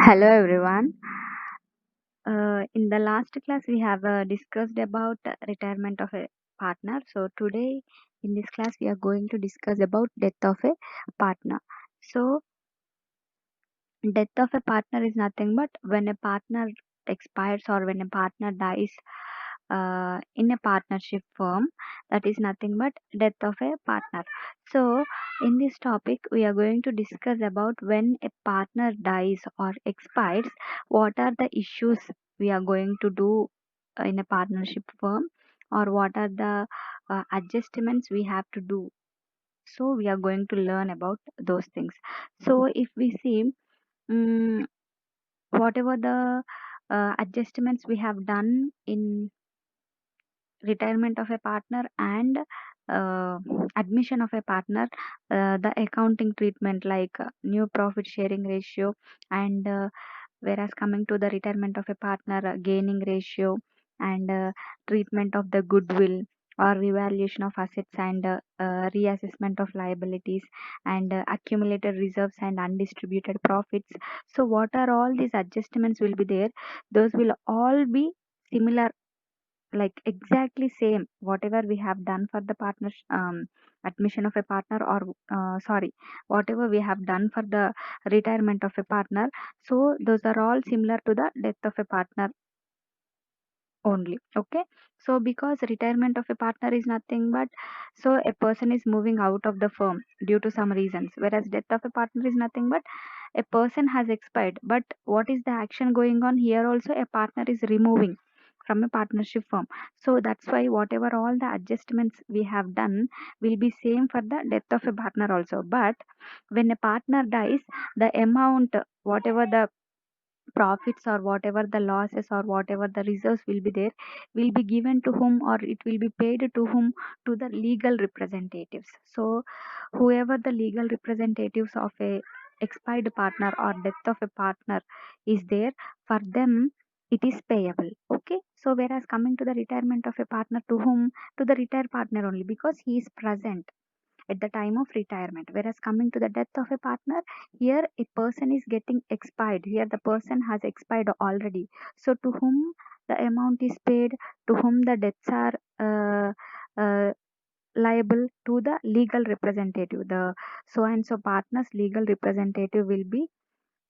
Hello everyone. In the last class, we have discussed about retirement of a partner. So today, in this class, we are going to discuss about death of a partner. So death of a partner is nothing but when a partner expires or when a partner dies in a partnership firm. That is nothing but death of a partner. So in this topic, we are going to discuss about when a partner dies or expires, what are the issues we are going to do in a partnership firm, or what are the adjustments we have to do. So we are going to learn about those things. So if we see, mm whatever the adjustments we have done in retirement of a partner and uh, admission of a partner, the accounting treatment like new profit sharing ratio, and whereas coming to the retirement of a partner, gaining ratio, and treatment of the goodwill or revaluation of assets, and reassessment of liabilities, and accumulated reserves and undistributed profits. So what are all these adjustments will be there? Those will all be similar, like exactly same whatever we have done for the partner, admission of a partner, or sorry, whatever we have done for the retirement of a partner. So those are all similar to the death of a partner only. Okay, so because retirement of a partner is nothing but, so a person is moving out of the firm due to some reasons, whereas death of a partner is nothing but a person has expired, but what is the action going on here? Also a partner is removing from a partnership firm. So that's why whatever all the adjustments we have done will be same for the death of a partner also. But when a partner dies, the amount, whatever the profits or whatever the losses or whatever the reserves will be there, will be given to whom, or it will be paid to whom? To the legal representatives. So whoever the legal representatives of a expired partner or death of a partner is there, for them it is payable. Okay, so whereas coming to the retirement of a partner, to whom? To the retired partner only, because he is present at the time of retirement. Whereas coming to the death of a partner, here a person is getting expired. Here the person has expired already. So to whom the amount is paid? To whom the debts are uh, liable? To the legal representative. The so and so partner's legal representative will be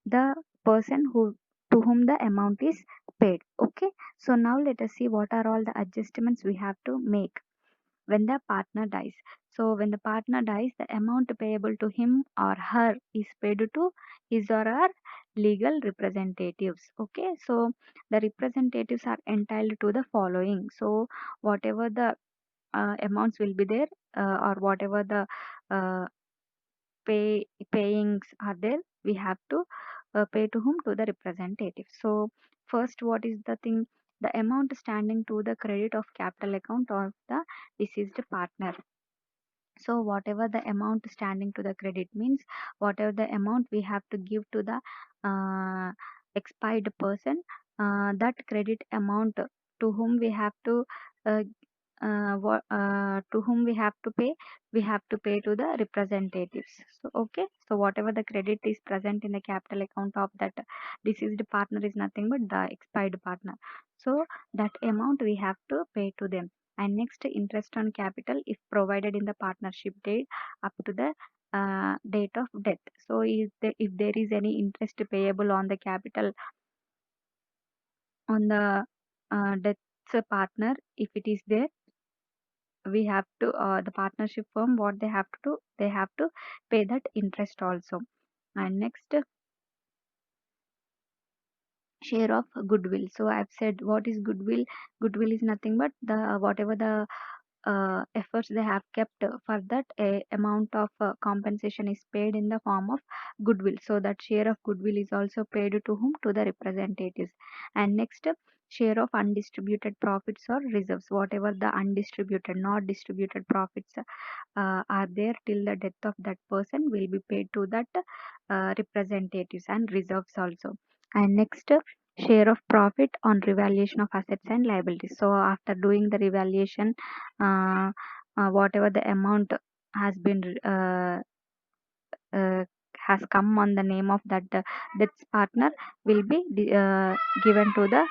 the person who, to whom the amount is paid. Okay, so now let us see what are all the adjustments we have to make when the partner dies. So when the partner dies, the amount payable to him or her is paid to his or her legal representatives. Okay, so the representatives are entitled to the following. So whatever the amounts will be there, or whatever the uh, payings are there, we have to pay to whom? To the representative. So first, what is the thing? The amount standing to the credit of capital account of the deceased partner. So whatever the amount standing to the credit means, whatever the amount we have to give to the uh, expired person, that credit amount to whom we have to uh, to whom we have to pay to the representatives. So okay, so whatever the credit is present in the capital account of that deceased partner is nothing but the expired partner. So that amount we have to pay to them. And next, interest on capital if provided in the partnership date up to the date of death. So if there is any interest payable on the capital on the death's partner, if it is there, we have to, the partnership firm, what they have to do, they have to pay that interest also. And next, share of goodwill. So I've said what is goodwill. Goodwill is nothing but the whatever the efforts they have kept, for that a amount of compensation is paid in the form of goodwill. So that share of goodwill is also paid to whom? To the representatives. And next, share of undistributed profits or reserves. Whatever the undistributed, not distributed profits are there till the death of that person, will be paid to that representatives and reserves also. And next, share of profit on revaluation of assets and liabilities. So after doing the revaluation, whatever the amount has been uh, has come on the name of that death partner will be given to the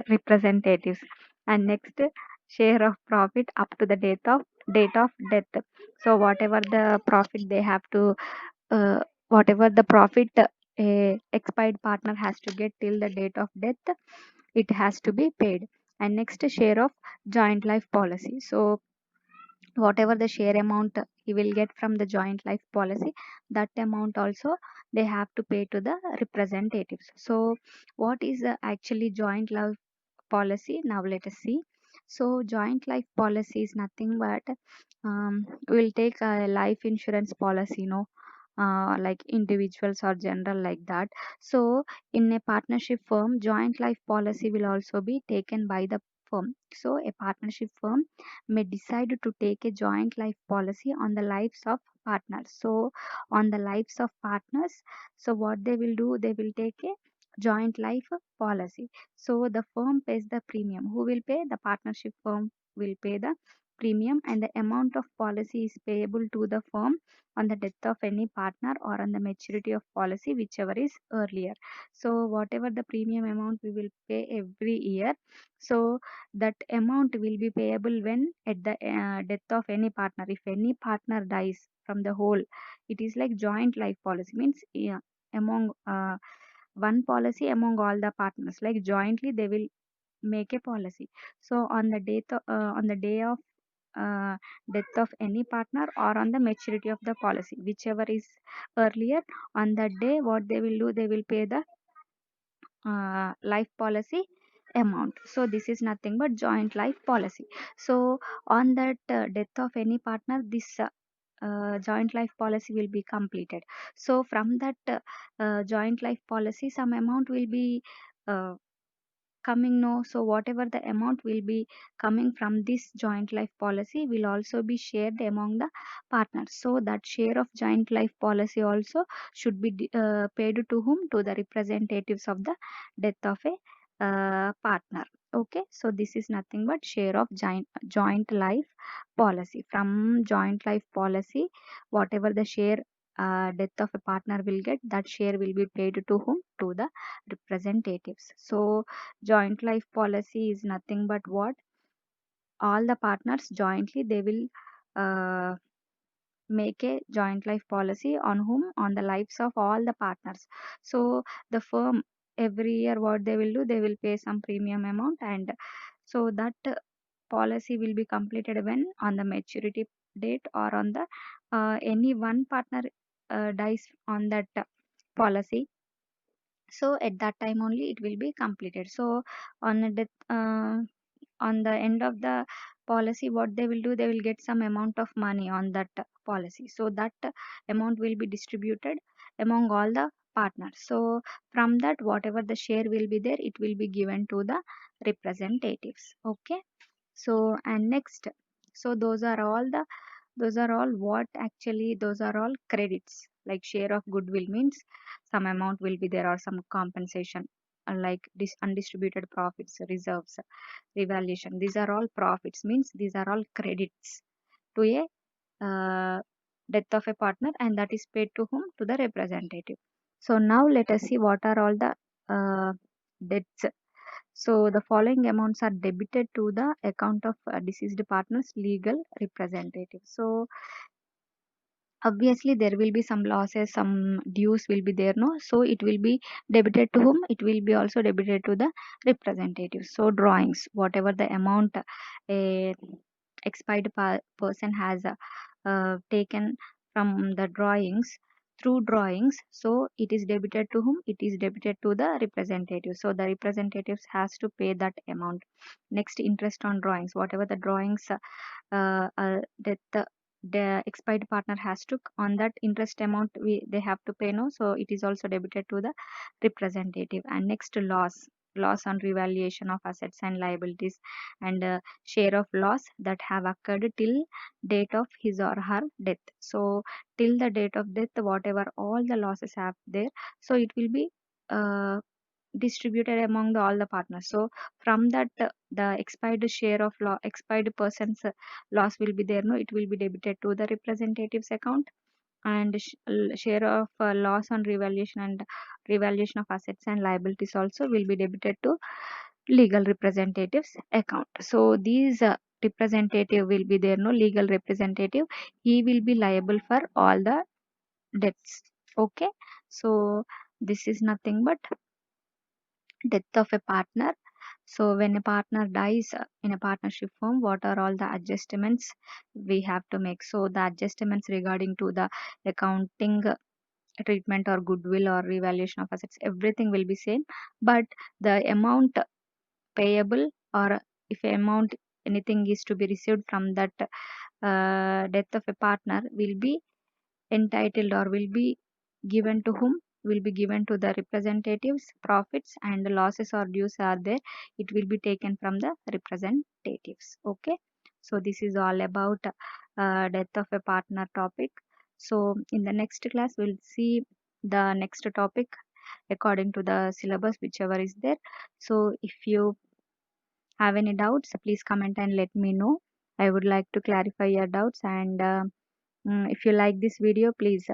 representatives. And next, share of profit up to the date of death. So whatever the profit they have to whatever the profit a expired partner has to get till the date of death, it has to be paid. And next, share of joint life policy. So whatever the share amount he will get from the joint life policy, that amount also they have to pay to the representatives. So what is actually joint life policy? Now let us see. So joint life policy is nothing but we'll take a life insurance policy, like individuals or general like that. So in a partnership firm, joint life policy will also be taken by the firm. So a partnership firm may decide to take a joint life policy on the lives of partners. So on the lives of partners, so what they will do, they will take a joint life policy. So the firm pays the premium. Who will pay? The partnership firm will pay the premium, and the amount of policy is payable to the firm on the death of any partner or on the maturity of policy, whichever is earlier. So whatever the premium amount we will pay every year, so that amount will be payable when at the death of any partner. If any partner dies from the whole, it is like joint life policy means, yeah, among one policy among all the partners, like jointly they will make a policy. So on the day of uh, death of any partner or on the maturity of the policy, whichever is earlier, on that day what they will do, they will pay the life policy amount. So this is nothing but joint life policy. So on that death of any partner, this joint life policy will be completed. So from that joint life policy, some amount will be uh, coming, no, so whatever the amount will be coming from this joint life policy will also be shared among the partners. So that share of joint life policy also should be paid to whom? To the representatives of the death of a partner. Okay, so this is nothing but share of joint life policy. From joint life policy, whatever the share death of a partner will get, that share will be paid to whom? To the representatives. So joint life policy is nothing but what? All the partners jointly they will uh, make a joint life policy on whom? On the lives of all the partners. So the firm every year what they will do, they will pay some premium amount, and so that policy will be completed when? On the maturity date, or on the any one partner dies on that policy. So at that time only it will be completed. So on a death on the end of the policy, what they will do, they will get some amount of money on that policy. So that amount will be distributed among all the partners. So from that, whatever the share will be there, it will be given to the representatives. Okay, so and next, so those are all what actually, those are all credits. Like share of goodwill means some amount will be there, or some compensation, like this undistributed profits, reserves, revaluation. These are all profits means these are all credits to a death of a partner, and that is paid to whom? To the representative. So now let us see what are all the debts. So the following amounts are debited to the account of deceased partner's legal representative. So obviously there will be some losses, some dues will be there, no, so it will be debited to whom? It will be also debited to the representative. So drawings, whatever the amount a expired person has taken from the drawings, through drawings, so it is debited to whom? It is debited to the representative. So the representatives has to pay that amount. Next, interest on drawings, whatever the drawings that the expired partner has took, on that interest amount they have to pay, no, so it is also debited to the representative. And next, loss on revaluation of assets and liabilities, and share of loss that have occurred till date of his or her death. So till the date of death, whatever all the losses have there, so it will be uh, distributed among all the partners. So from that the expired share of expired person's loss will be there, no, it will be debited to the representative's account. and share of loss on revaluation and revaluation of assets and liabilities also will be debited to legal representatives account. So these representative will be there, no legal representative, he will be liable for all the debts. Okay, so this is nothing but death of a partner. So when a partner dies in a partnership firm, what are all the adjustments we have to make? So the adjustments regarding to the accounting treatment or goodwill or revaluation of assets, everything will be same, but the amount payable, or if amount anything is to be received from that death of a partner, will be entitled or will be given to whom, will be given to the representatives. Profits and losses or dues are there, it will be taken from the representatives. Okay, so this is all about death of a partner topic. So in the next class we'll see the next topic according to the syllabus whichever is there. So if you have any doubts, please comment and let me know. I would like to clarify your doubts. And if you like this video, please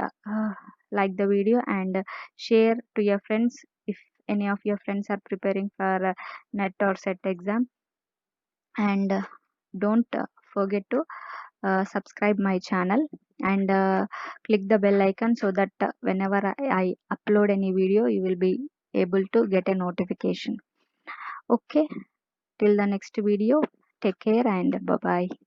like the video and share to your friends if any of your friends are preparing for net or set exam. And don't forget to subscribe my channel and click the bell icon so that whenever I upload any video, you will be able to get a notification. Okay, till the next video, take care and bye bye.